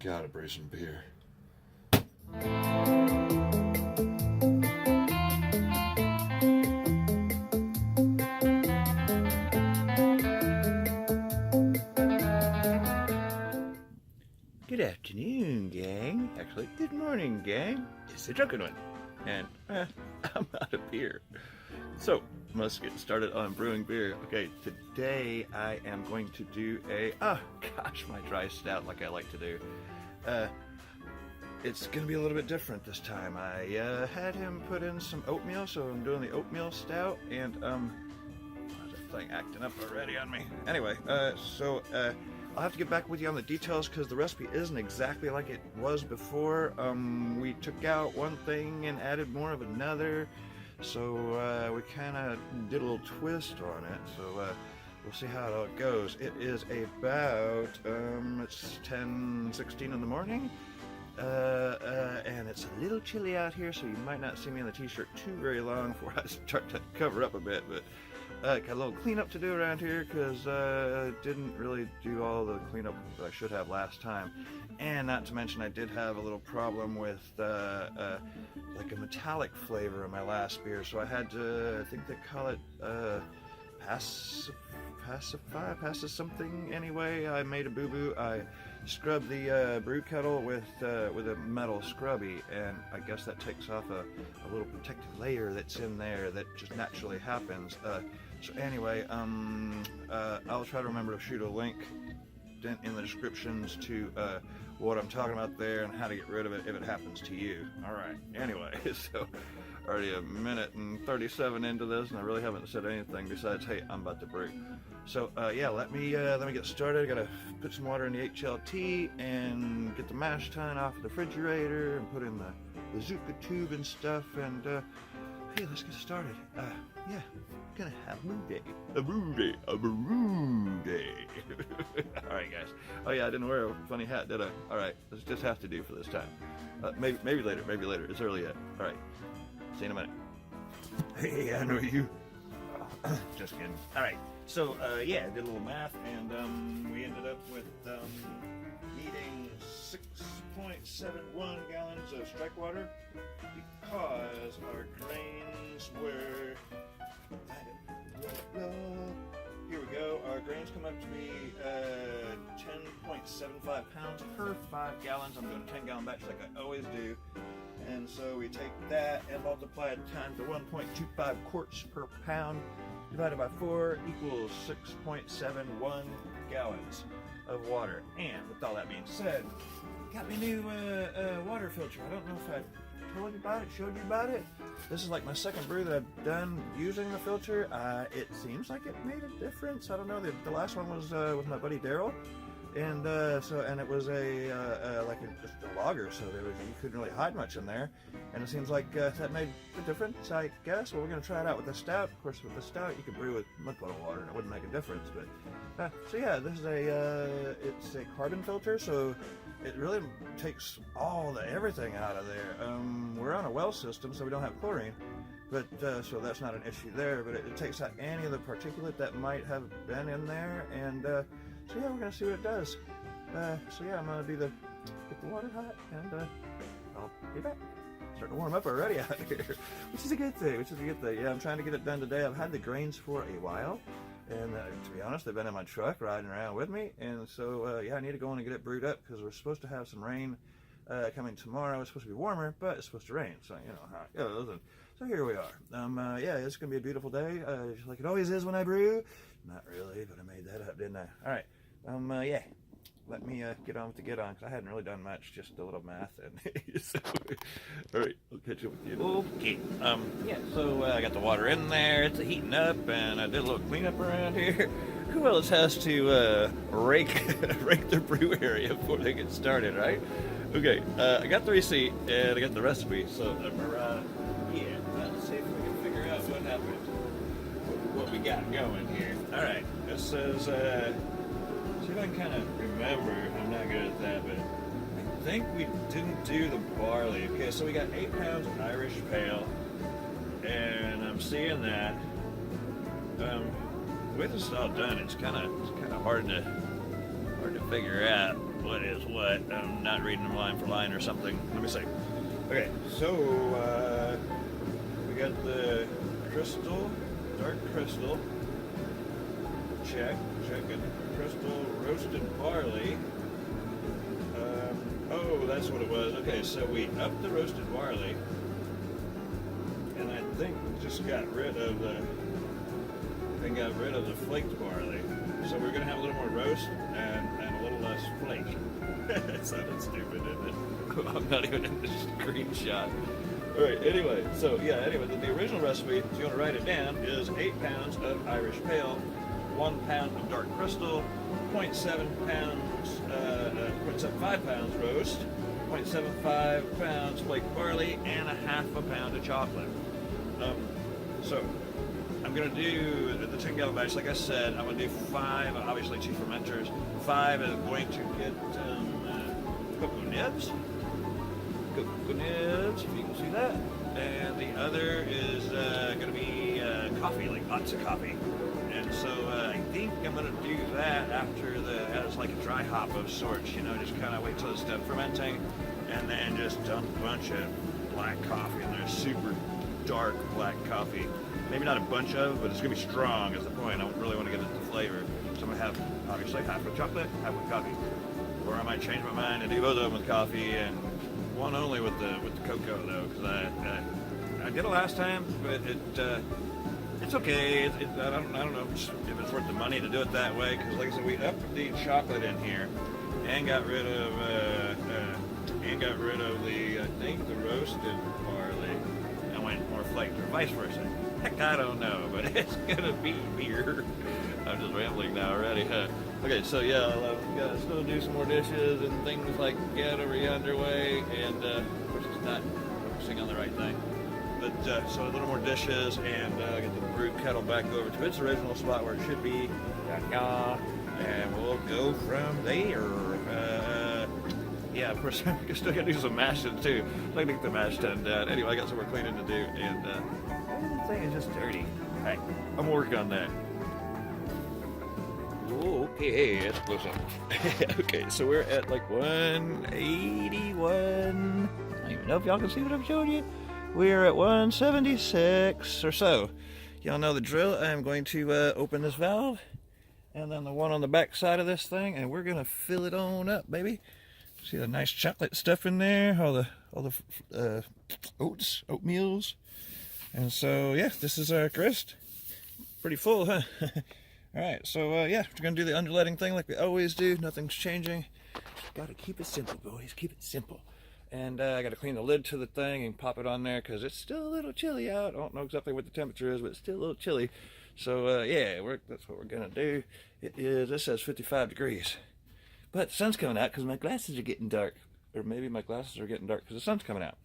Gotta brew some beer. Good afternoon, gang. Actually, good morning, gang. It's the Drunkinone, and I'm out of beer. So, let's get started on brewing beer. Okay, today I am going to do my dry stout like I like to do. It's going to be a little bit different this time. I had him put in some oatmeal, so I'm doing the oatmeal stout, and why is that thing acting up already on me? Anyway, I'll have to get back with you on the details because the recipe isn't exactly like it was before. We took out one thing and added more of another, so we kind of did a little twist on it. So we'll see how it all goes. It is about it's 10:16 in the morning, and it's a little chilly out here, so you might not see me in the t-shirt too very long before I start to cover up a bit, but. Got a little cleanup to do around here because I didn't really do all the cleanup that I should have last time. And not to mention I did have a little problem with like a metallic flavor in my last beer, so I had to, I think they call it Passivation something. Anyway, I made a boo-boo. I scrubbed the brew kettle with a metal scrubby, and I guess that takes off a little protective layer that's in there that just naturally happens. So anyway, I'll try to remember to shoot a link in the descriptions to what I'm talking about there and how to get rid of it if it happens to you. Alright, anyway, so already a minute and 37 into this, and I really haven't said anything besides, hey, I'm about to brew. So yeah, let me get started. I gotta put some water in the HLT and get the mash tun off the refrigerator and put in the bazooka tube and stuff, and hey, let's get started. Yeah, gonna have a brew day. Alright guys. Oh yeah, I didn't wear a funny hat, did I? Alright, let's just have to do for this time. Maybe later, it's early yet. Alright, see you in a minute. Hey, I know you. Just kidding. Alright, so yeah, did a little math, and we ended up with needing 6.71 gallons of strike water because our grains were, here we go, our grains come up to be 10.75 pounds per 5 gallons. I'm doing a 10-gallon batch like I always do, and so we take that and multiply it times the 1.25 quarts per pound divided by 4 equals 6.71 gallons of water. And with all that being said, got me a new water filter. I don't know if I told you about it, showed you about it. This is like my second brew that I've done using the filter. It seems like it made a difference. I don't know. The last one was with my buddy Daryl, and it was just a lager, so you couldn't really hide much in there. And it seems like that made a difference, I guess. Well, we're gonna try it out with the stout. Of course, with the stout, you could brew with mud puddle water, and it wouldn't make a difference. But so yeah, this is it's a carbon filter, so it really takes everything out of there. We're on a well system, so we don't have chlorine, but so that's not an issue there. But it takes out any of the particulate that might have been in there, and so yeah, we're gonna see what it does. So yeah, I'm gonna get the water hot, and I'll be back. Starting to warm up already out here, which is a good thing. Yeah, I'm trying to get it done today. I've had the grains for a while, and to be honest, they've been in my truck riding around with me, and so yeah, I need to go in and get it brewed up because we're supposed to have some rain coming tomorrow. It's supposed to be warmer, but it's supposed to rain, so you know how it goes. And so here we are. Yeah, it's gonna be a beautiful day, like it always is when I brew. Not really, but I made that up, didn't I? All right. Yeah. Let me get on with the get-on, because I hadn't really done much, just a little math. And so, all right, I'll catch up with you. Okay. Yeah, so I got the water in there. It's heating up, and I did a little cleanup around here. Who else has to rake their brew area before they get started, right? Okay, I got the receipt, and I got the recipe, so yeah, let's see if we can figure out what happened, what we got going here. All right, this says... see if I can kind of remember. I'm not good at that, but I think we didn't do the barley. Okay, so we got 8 pounds of Irish Pale, and I'm seeing that. The way this is all done, it's kind of hard hard to figure out what is what. I'm not reading them line for line or something. Let me see. Okay, so we got the crystal, dark crystal. Check it. Crystal roasted barley. Oh, that's what it was. Okay, so we upped the roasted barley, and I think just got rid of the flaked barley. So we're gonna have a little more roast and a little less flake. That sounded stupid, didn't it? I'm not even in the screenshot. All right. Anyway, the original recipe, if you want to write it down, is 8 pounds of Irish Pale, 1 pound of dark crystal, 0.75 pounds roast, 0.75 pounds flaked barley, and a half a pound of chocolate. So I'm going to do the 10-gallon batch. Like I said, I'm going to do 5, obviously 2 fermenters. 5 is going to get cocoa nibs, if you can see that. And the other is going to be coffee, like lots of coffee. And so I think I'm going to do that after as like a dry hop of sorts, just kind of wait till it's done fermenting, and then just dump a bunch of black coffee in there, super dark black coffee. Maybe not a bunch of, but it's going to be strong is the point. I don't really want to get into the flavor. So I'm going to have, obviously, half with chocolate, half with coffee. Or I might change my mind and do both of them with coffee and one only with the cocoa, though, because I did it last time, but it's okay. I don't know if it's worth the money to do it that way, because like I said, we upped the chocolate in here and got rid of the I think the roasted barley and went more flaked, or vice versa. Heck, I don't know, but it's gonna be beer. I'm just rambling now already. Okay, so yeah, I'll gotta still do some more dishes and things like get over underway, and which is not focusing on the right thing. But so a little more dishes, and get the brew kettle back over to its original spot where it should be, and we'll go from there. Yeah, of course, I still gotta do some mashing too. I'd like to get the mash done down. Anyway, I got some more cleaning to do, and the thing is just dirty. Hey, I'm working on that. Okay, that's close up. Okay, so we're at like 181. I don't even know if y'all can see what I'm showing you. We're at 176 or so. Y'all know the drill. I'm going to open this valve, and then the one on the back side of this thing, and we're gonna fill it on up, baby. See the nice chocolate stuff in there, all the oatmeals, and so yeah, this is our grist. Pretty full, huh? All right, so yeah, we're gonna do the underletting thing like we always do. Nothing's changing. Just gotta keep it simple, boys. Keep it simple. And I gotta clean the lid to the thing and pop it on there because it's still a little chilly out. I don't know exactly what the temperature is, but it's still a little chilly. So yeah, that's what we're gonna do. This says 55 degrees. But the sun's coming out because my glasses are getting dark. Or maybe my glasses are getting dark because the sun's coming out.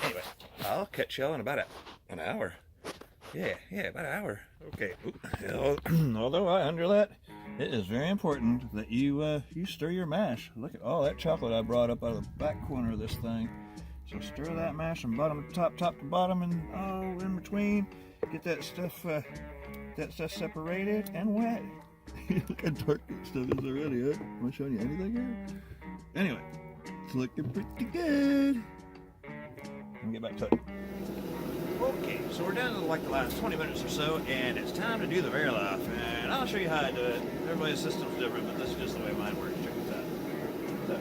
Anyway, I'll catch y'all in about an hour. Yeah, about an hour. Okay. Although I underlet, it is very important that you stir your mash. Look at all that chocolate I brought up out of the back corner of this thing. So stir that mash from bottom to top to bottom, and all in between. Get that stuff separated and wet. Look how dark that stuff is already, huh? Am I showing you anything here? Anyway, it's looking pretty good. Let me get back to it. Okay, so we're down to like the last 20 minutes or so, and it's time to do the Verilaf. And I'll show you how I do it. Everybody's system's different, but this is just the way mine works. Check this out. So,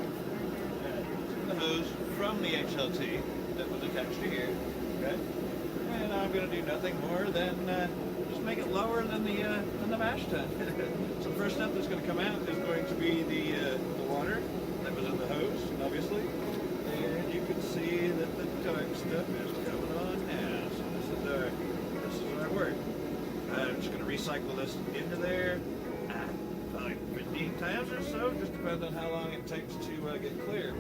the hose from the HLT that was attached to here, okay? And I'm going to do nothing more than just make it lower than the mash tun. So the first step that's going to come out is going to be the water that was in the hose, obviously. And you can see that the dark stuff is coming on now. So this is our work. I'm just going to recycle this into there probably 15 times or so, just depends on how long it takes to get clear.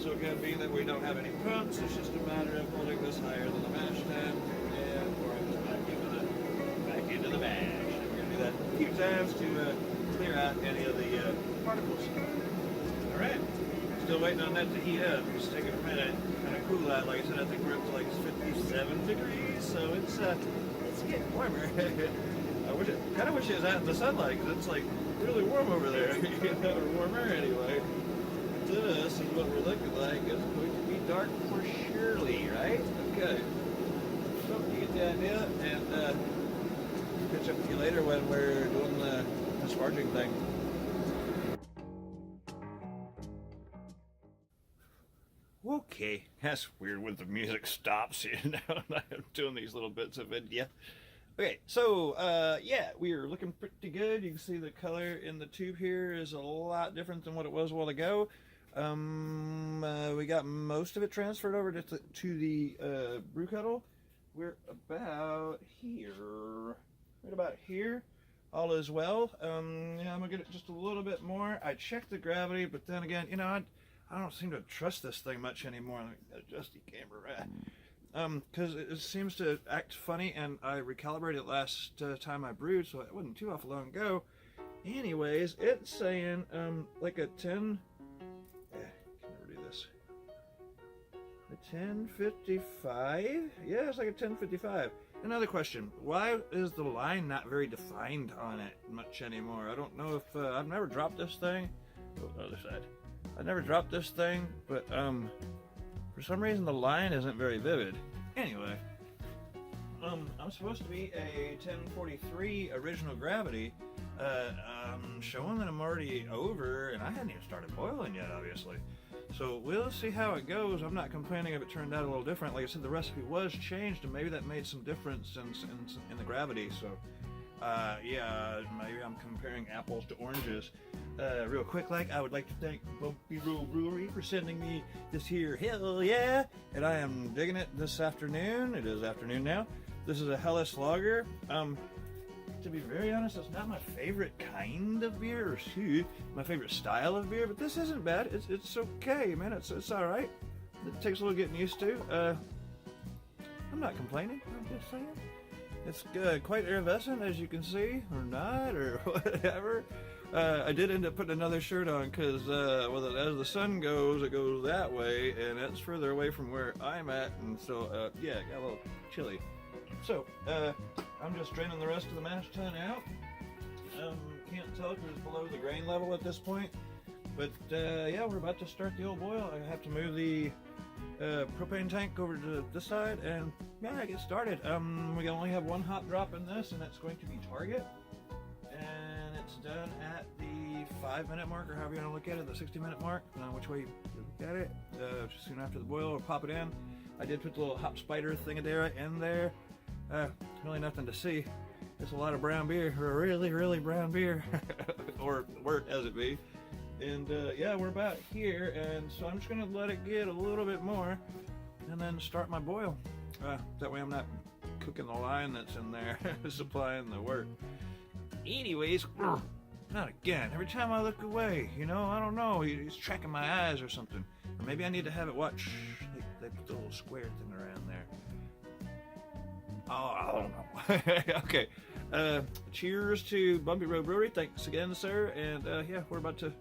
So again, being that we don't have any pumps, it's just a matter of holding this higher than the mash tun and pouring this back into the mash. And we're going to do that a few times to clear out any of the particles. All right. Still waiting on that to heat up. Just taking a minute, kind of cool out. Like I said, I think we're up to like 57 degrees, so it's getting warmer. I kind of wish it was out in the sunlight, because it's like really warm over there. Or warmer anyway. This is what we're looking like. It's going to be dark for surely, right? Okay. So you get the idea, and catch up with you later when we're doing the sparging thing. Okay, that's weird when the music stops, you know, I'm doing these little bits of it, yeah. Okay, so, yeah, we are looking pretty good. You can see the color in the tube here is a lot different than what it was a while ago. We got most of it transferred over to the brew kettle. We're about here. Right about here. All is well. Yeah, I'm gonna get it just a little bit more. I checked the gravity, but then again, you know, I don't seem to trust this thing much anymore. Let me adjust the camera. Because it seems to act funny, and I recalibrated it last time I brewed, so it wasn't too awful long ago. Anyways, it's saying like a 10. Can never do this. A 1055. Yeah, it's like a 1055. Another question: why is the line not very defined on it much anymore? I don't know if I've never dropped this thing. Oh, other side. I've never dropped this thing, but for some reason the line isn't very vivid. Anyway, I'm supposed to be a 1043 original gravity. I'm showing that I'm already over, and I hadn't even started boiling yet, obviously. So we'll see how it goes. I'm not complaining if it turned out a little different. Like I said, the recipe was changed, and maybe that made some difference in the gravity. So, yeah, maybe I'm comparing apples to oranges. Real quick, I would like to thank Bumpy Road Brewery for sending me this here, hell yeah, and I am digging it this afternoon. It is afternoon now. This is a Helles Lager. To be very honest, it's not my favorite kind of beer, or my favorite style of beer, but this isn't bad. It's okay, man. It's all right. It takes a little getting used to. I'm not complaining. I'm just saying. It's quite effervescent, as you can see, or not, or whatever. I did end up putting another shirt on because, as the sun goes, it goes that way, and it's further away from where I'm at, and so, yeah, it got a little chilly. So, I'm just draining the rest of the mash tun out. Can't tell because it's below the grain level at this point, but, yeah, we're about to start the old boil. I have to move the propane tank over to this side, and, yeah, get started. We only have one hot drop in this, and it's going to be Target. And it's done at the 5-minute mark, or however you want to look at it, the 60-minute mark, which way you look at it. Soon after the boil, we'll pop it in. I did put the little hop spider thing in there. Really nothing to see. It's a lot of brown beer, or a really, really brown beer, or wort as it be. And yeah, we're about here, and so I'm just going to let it get a little bit more, and then start my boil. That way I'm not cooking the line that's in there, supplying the wort. Anyways, not again. Every time I look away, you know, I don't know, he's tracking my eyes or something. Or maybe I need to have it watch, they put the little square thing around there. Oh, I don't know. Okay. Cheers to Bumpy Road Brewery. Thanks again, sir. And yeah, we're about to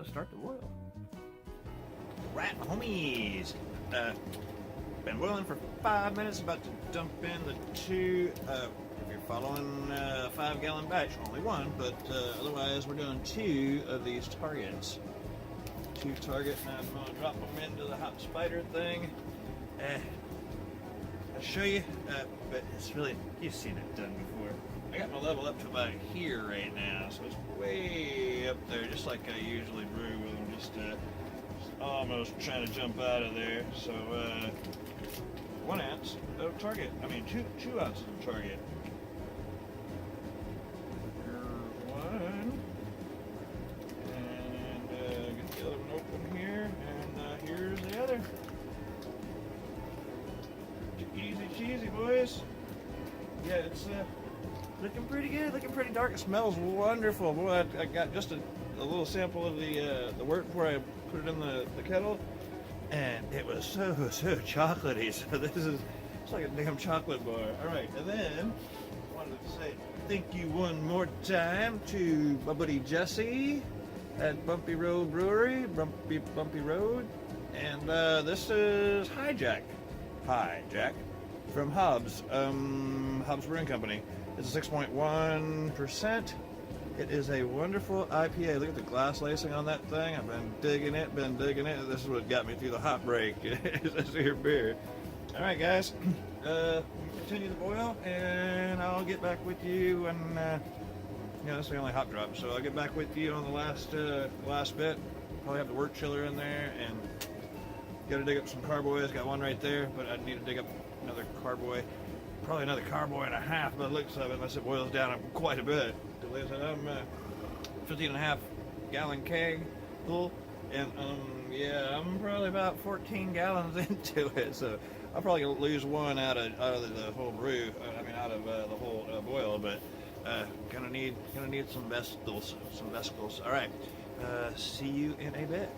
start the boil. Right, homies. Been boiling for 5 minutes. About to dump in the two. If you're following a 5-gallon batch, only one, but otherwise we're doing 2 of these Targets. 2 Target, and I'm going to drop them into the hot spider thing. I'll show you, but it's really, you've seen it done before. I got my level up to about here right now, so it's way up there, just like I usually brew with them, just almost trying to jump out of there. So 1 ounce of Target, I mean 2 ounces of Target. Here's one, and get the other one open here, and here's the other. Easy cheesy, boys. Yeah, it's looking pretty good, looking pretty dark. It smells wonderful. Boy, I got just a little sample of the wort before I put it in the kettle, and it was so chocolatey. So it's like a damn chocolate bar. All right, and then I wanted to say thank you one more time to my buddy Jesse at Bumpy Road Brewery, Bumpy Road, and this is Hijack from Hobbs Brewing Company. It's a 6.1%. It is a wonderful IPA. Look at the glass lacing on that thing. I've been digging it. This is what got me through the hot break. This here beer. All right, guys. Continue the boil, and I'll get back with you when. That's the only hop drop. So I'll get back with you on the last bit. Probably have the work chiller in there, and got to dig up some carboys. Got one right there, but I need to dig up another carboy. Probably another carboy and a half by the looks of it, unless it boils down quite a bit. I'm 15.5 gallon keg full, and yeah, I'm probably about 14 gallons into it, so I'll probably lose one out of the whole brew. Out of the whole boil, but gonna need some vesicles. All right, see you in a bit.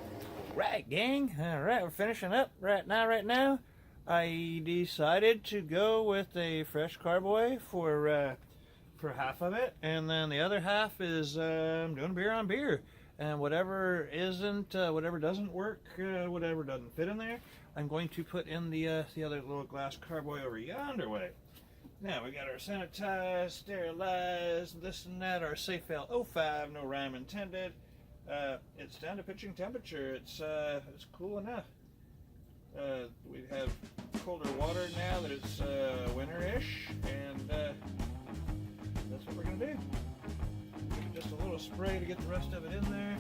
Right, gang. All right, we're finishing up right now. I decided to go with a fresh carboy for half of it, and then the other half is doing beer on beer, and whatever doesn't work, whatever doesn't fit in there, I'm going to put in the other little glass carboy over yonder way. Now we got our sanitized, sterilized, this and that, our Safefail 05, no rhyme intended. It's down to pitching temperature. It's cool enough. We have colder water now that it's winter-ish, and that's what we're going to do. Give it just a little spray to get the rest of it in there.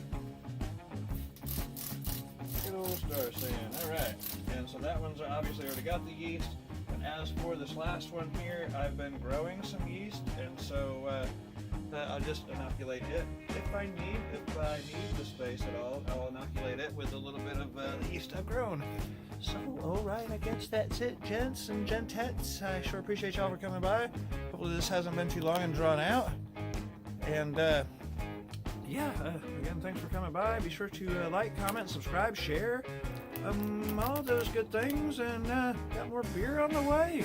Good old star sand. All right. And so that one's obviously already got the yeast. And as for this last one here, I've been growing some yeast, and so I'll just inoculate it. If I need the space at all, I'll inoculate it with a little bit of the yeast I've grown. So, alright, I guess that's it, gents and gentettes. I sure appreciate y'all for coming by. Hopefully this hasn't been too long and drawn out. And, again, thanks for coming by. Be sure to like, comment, subscribe, share, all those good things. And got more beer on the way,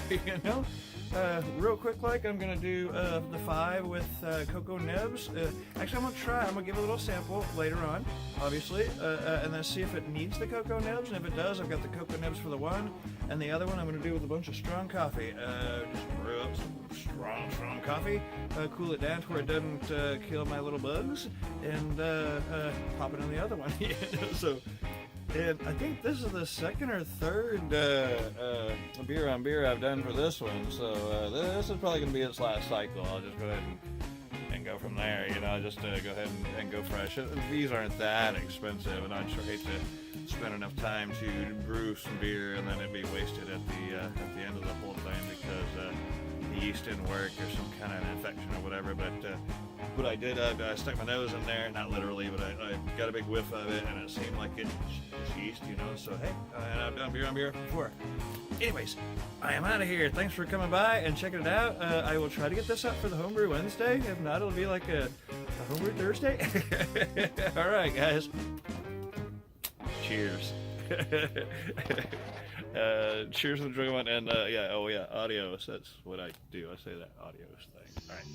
real quick, I'm gonna do the 5 with cocoa nibs. Actually, I'm gonna give a little sample later on, obviously, and then see if it needs the cocoa nibs. And if it does, I've got the cocoa nibs for the one, and the other one I'm gonna do with a bunch of strong coffee. Just brew up some strong coffee, cool it down to where it doesn't kill my little bugs, and pop it in the other one. So. And I think this is the second or third beer on beer I've done for this one, so this is probably going to be its last cycle. I'll just go ahead and go from there, just go ahead and go fresh. These aren't that expensive, and I'd sure hate to spend enough time to brew some beer and then it'd be wasted at the end of the whole thing because the yeast didn't work or some kind of infection or whatever. But I did, I stuck my nose in there, not literally, but I got a big whiff of it, and it seemed like it's yeast, so hey, and I've done beer on beer before. Anyways, I am out of here. Thanks for coming by and checking it out. I will try to get this up for the Homebrew Wednesday. If not, it'll be like a Homebrew Thursday. All right, guys. Cheers. Cheers to the Drunkinone, and adios. That's what I do. I say that adios thing. All right.